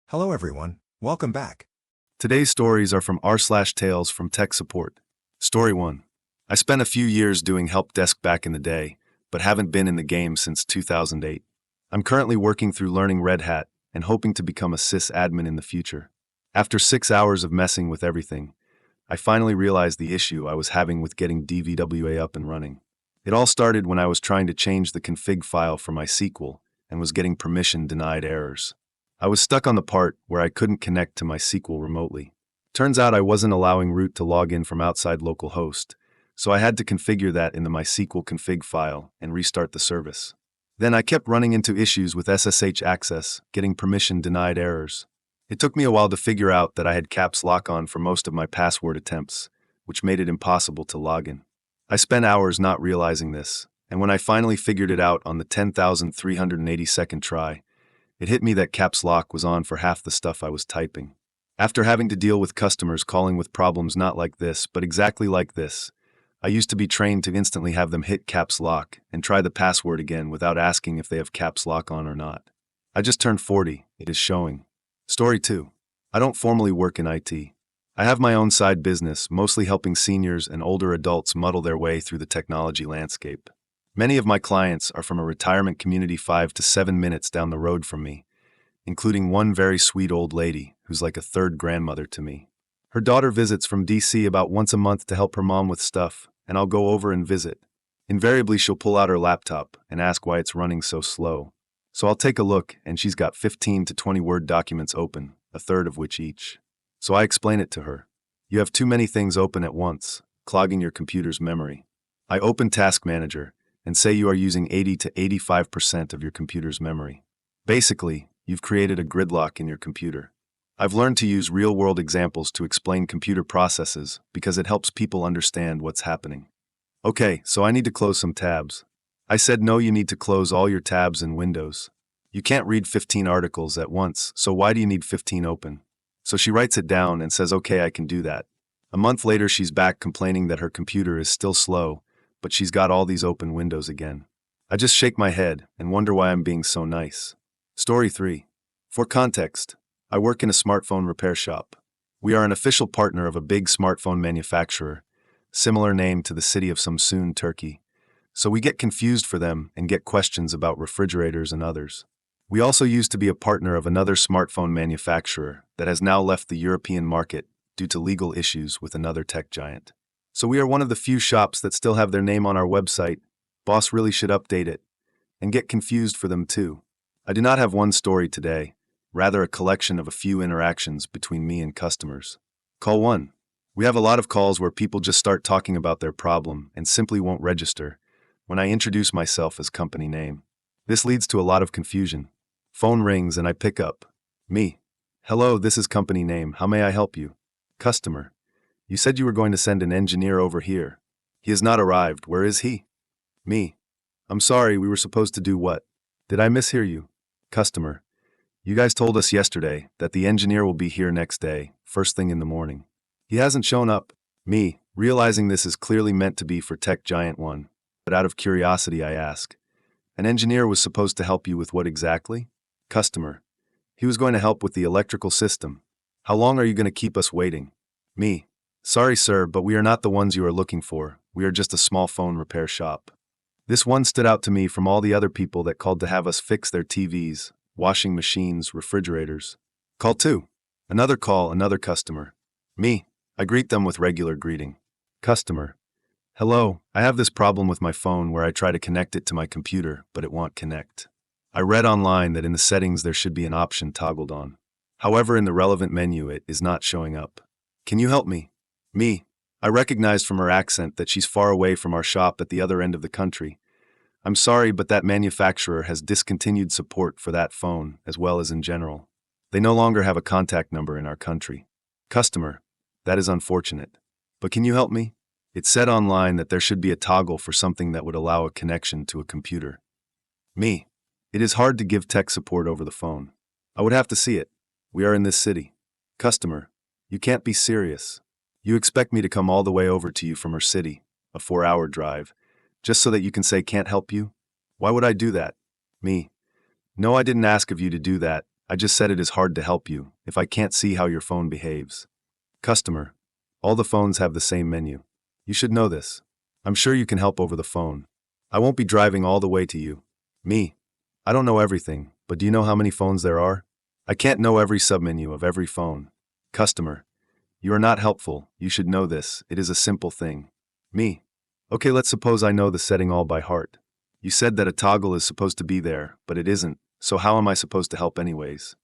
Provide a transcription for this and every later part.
Hello everyone, welcome back. Today's stories are from r/tales from tech support. Story 1. I spent a few years doing help desk back in the day, but haven't been in the game since 2008. I'm currently working through learning Red Hat and hoping to become a sysadmin in the future. After 6 hours of messing with everything, I finally realized the issue I was having with getting DVWA up and running. It all started when I was trying to change the config file for my SQL and was getting permission denied errors. I was stuck on the part where I couldn't connect to my SQL remotely. Turns out I wasn't allowing root to log in from outside localhost, so I had to configure that in the MySQL config file and restart the service. Then I kept running into issues with SSH access, getting permission denied errors. It took me a while to figure out that I had caps lock on for most of my password attempts, which made it impossible to log in. I spent hours not realizing this, and when I finally figured it out on the 10,382nd try, it hit me that caps lock was on for half the stuff I was typing. After having to deal with customers calling with problems not like this, but exactly like this, I used to be trained to instantly have them hit caps lock and try the password again without asking if they have caps lock on or not. I just turned 40, it is showing. Story 2. I don't formally work in IT. I have my own side business, mostly helping seniors and older adults muddle their way through the technology landscape. Many of my clients are from a retirement community 5 to 7 minutes down the road from me, including one very sweet old lady who's like a third grandmother to me. Her daughter visits from DC about once a month to help her mom with stuff, and I'll go over and visit. Invariably, she'll pull out her laptop and ask why it's running so slow. So I'll take a look, and she's got 15 to 20 Word documents open, a third of which each. So I explain it to her. You have too many things open at once, clogging your computer's memory. I open Task Manager and say you are using 80 to 85% of your computer's memory. Basically, you've created a gridlock in your computer. I've learned to use real-world examples to explain computer processes because it helps people understand what's happening. Okay, so I need to close some tabs. I said no, you need to close all your tabs in Windows. You can't read 15 articles at once, so why do you need 15 open? So she writes it down and says, okay, I can do that. A month later, she's back complaining that her computer is still slow, but she's got all these open windows again. I just shake my head and wonder why I'm being so nice. Story 3. For context, I work in a smartphone repair shop. We are an official partner of a big smartphone manufacturer, similar name to the city of Samsun, Turkey. So we get confused for them and get questions about refrigerators and others. We also used to be a partner of another smartphone manufacturer that has now left the European market due to legal issues with another tech giant. So we are one of the few shops that still have their name on our website. Boss really should update it. And get confused for them too. I do not have one story today, rather a collection of a few interactions between me and customers. Call 1. We have a lot of calls where people just start talking about their problem and simply won't register when I introduce myself as company name. This leads to a lot of confusion. Phone rings and I pick up. Me. Hello, this is company name. How may I help you? Customer. You said you were going to send an engineer over here. He has not arrived. Where is he? Me. I'm sorry, we were supposed to do what? Did I mishear you? Customer. You guys told us yesterday that the engineer will be here next day, first thing in the morning. He hasn't shown up. Me, realizing this is clearly meant to be for Tech Giant 1, but out of curiosity I ask. An engineer was supposed to help you with what exactly? Customer. He was going to help with the electrical system. How long are you going to keep us waiting? Me. Sorry, sir, but we are not the ones you are looking for. We are just a small phone repair shop. This one stood out to me from all the other people that called to have us fix their TVs, washing machines, refrigerators. Call 2. Another call, another customer. Me. I greet them with regular greeting. Customer. Hello, I have this problem with my phone where I try to connect it to my computer, but it won't connect. I read online that in the settings there should be an option toggled on. However, in the relevant menu it is not showing up. Can you help me? Me. I recognized from her accent that she's far away from our shop at the other end of the country. I'm sorry, but that manufacturer has discontinued support for that phone, as well as in general. They no longer have a contact number in our country. Customer. That is unfortunate. But can you help me? It said online that there should be a toggle for something that would allow a connection to a computer. Me. It is hard to give tech support over the phone. I would have to see it. We are in this city. Customer. You can't be serious. You expect me to come all the way over to you from her city, a 4-hour drive, just so that you can say can't help you? Why would I do that? Me. No, I didn't ask of you to do that. I just said it is hard to help you if I can't see how your phone behaves. Customer. All the phones have the same menu. You should know this. I'm sure you can help over the phone. I won't be driving all the way to you. Me. I don't know everything, but do you know how many phones there are? I can't know every submenu of every phone. Customer. You are not helpful. You should know this. It is a simple thing. Me. Okay, let's suppose I know the setting all by heart. You said that a toggle is supposed to be there, but it isn't, so how am I supposed to help anyways?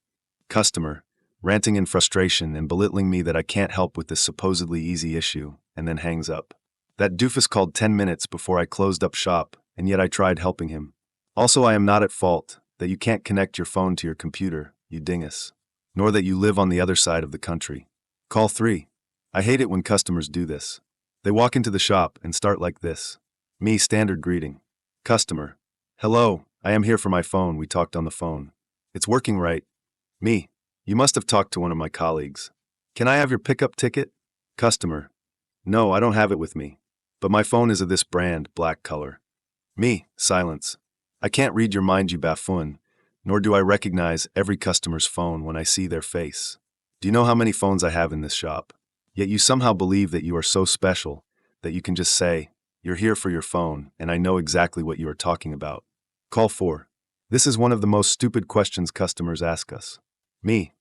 Customer. Ranting in frustration and belittling me that I can't help with this supposedly easy issue, and then hangs up. That doofus called 10 minutes before I closed up shop, and yet I tried helping him. Also, I am not at fault that you can't connect your phone to your computer, you dingus. Nor that you live on the other side of the country. Call 3. I hate it when customers do this. They walk into the shop and start like this. Me, standard greeting. Customer. Hello, I am here for my phone. We talked on the phone. It's working right. Me. You must have talked to one of my colleagues. Can I have your pickup ticket? Customer. No, I don't have it with me. But my phone is of this brand, black color. Me. Silence. I can't read your mind, you buffoon, nor do I recognize every customer's phone when I see their face. Do you know how many phones I have in this shop? Yet you somehow believe that you are so special that you can just say, you're here for your phone, and I know exactly what you are talking about. Call 4. This is one of the most stupid questions customers ask us. Me.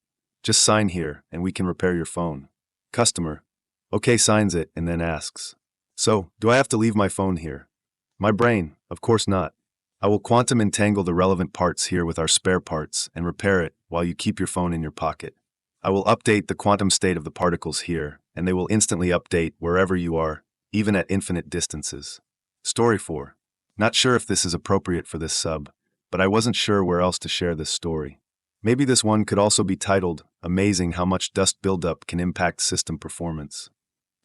Just sign here, and we can repair your phone. Customer. Okay, signs it, and then asks. So, do I have to leave my phone here? My brain, of course not. I will quantum entangle the relevant parts here with our spare parts and repair it while you keep your phone in your pocket. I will update the quantum state of the particles here, and they will instantly update wherever you are, even at infinite distances. Story 4. Not sure if this is appropriate for this sub, but I wasn't sure where else to share this story. Maybe this one could also be titled, Amazing How Much Dust Buildup Can Impact System Performance.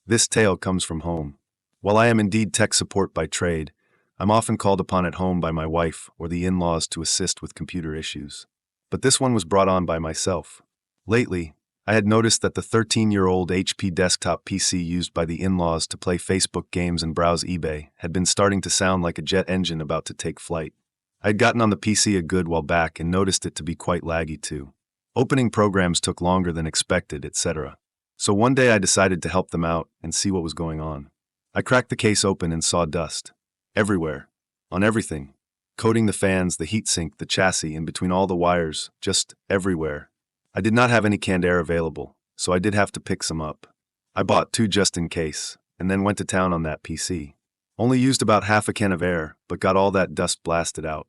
This tale comes from home. While I am indeed tech support by trade, I'm often called upon at home by my wife or the in-laws to assist with computer issues. But this one was brought on by myself. Lately, I had noticed that the 13-year-old HP desktop PC used by the in-laws to play Facebook games and browse eBay had been starting to sound like a jet engine about to take flight. I had gotten on the PC a good while back and noticed it to be quite laggy too. Opening programs took longer than expected, etc. So one day I decided to help them out and see what was going on. I cracked the case open and saw dust. Everywhere. On everything. Coating the fans, the heatsink, the chassis, and between all the wires, just everywhere. I did not have any canned air available, so I did have to pick some up. I bought 2 just in case, and then went to town on that PC. Only used about half a can of air, but got all that dust blasted out.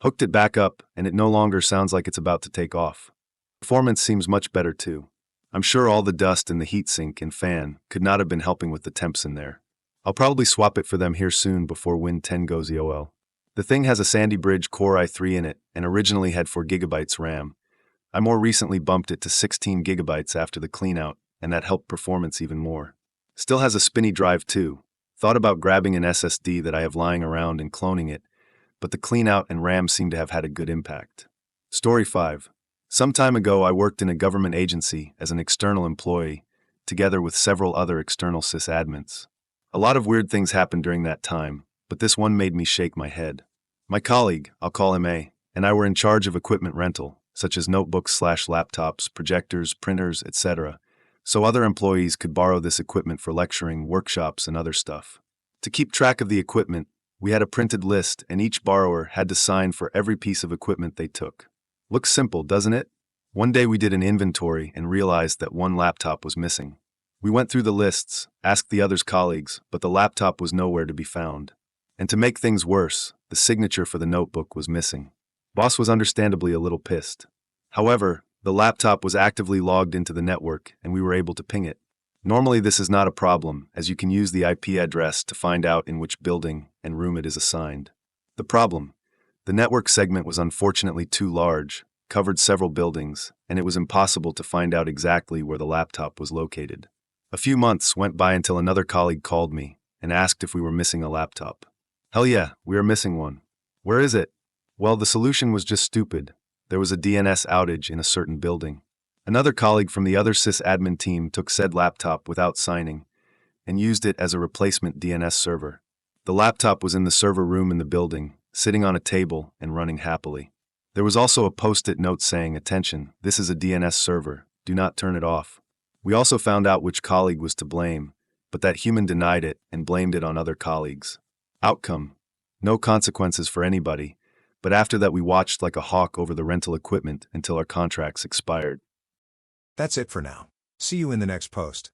Hooked it back up, and it no longer sounds like it's about to take off. Performance seems much better too. I'm sure all the dust in the heatsink and fan could not have been helping with the temps in there. I'll probably swap it for them here soon before Win 10 goes EOL. The thing has a Sandy Bridge Core i3 in it, and originally had 4 GB RAM. I more recently bumped it to 16 GB after the cleanout, and that helped performance even more. Still has a spinny drive too. Thought about grabbing an SSD that I have lying around and cloning it, but the cleanout and RAM seem to have had a good impact. Story 5. Some time ago I worked in a government agency as an external employee, together with several other external sysadmins. A lot of weird things happened during that time, but this one made me shake my head. My colleague, I'll call him A, and I were in charge of equipment rental, such as notebooks/laptops, projectors, printers, etc., so other employees could borrow this equipment for lecturing, workshops, and other stuff. To keep track of the equipment, we had a printed list, and each borrower had to sign for every piece of equipment they took. Looks simple, doesn't it? One day we did an inventory and realized that one laptop was missing. We went through the lists, asked the others' colleagues, but the laptop was nowhere to be found. And to make things worse, the signature for the notebook was missing. Boss was understandably a little pissed. However, the laptop was actively logged into the network, and we were able to ping it. Normally this is not a problem, as you can use the IP address to find out in which building and room it is assigned. The problem: the network segment was unfortunately too large, covered several buildings, and it was impossible to find out exactly where the laptop was located. A few months went by until another colleague called me and asked if we were missing a laptop. Hell yeah, we are missing one. Where is it? Well, the solution was just stupid. There was a DNS outage in a certain building. Another colleague from the other sysadmin team took said laptop without signing and used it as a replacement DNS server. The laptop was in the server room in the building, sitting on a table and running happily. There was also a post-it note saying, "Attention, this is a DNS server. Do not turn it off." We also found out which colleague was to blame, but that human denied it and blamed it on other colleagues. Outcome: no consequences for anybody, but after that we watched like a hawk over the rental equipment until our contracts expired. That's it for now. See you in the next post.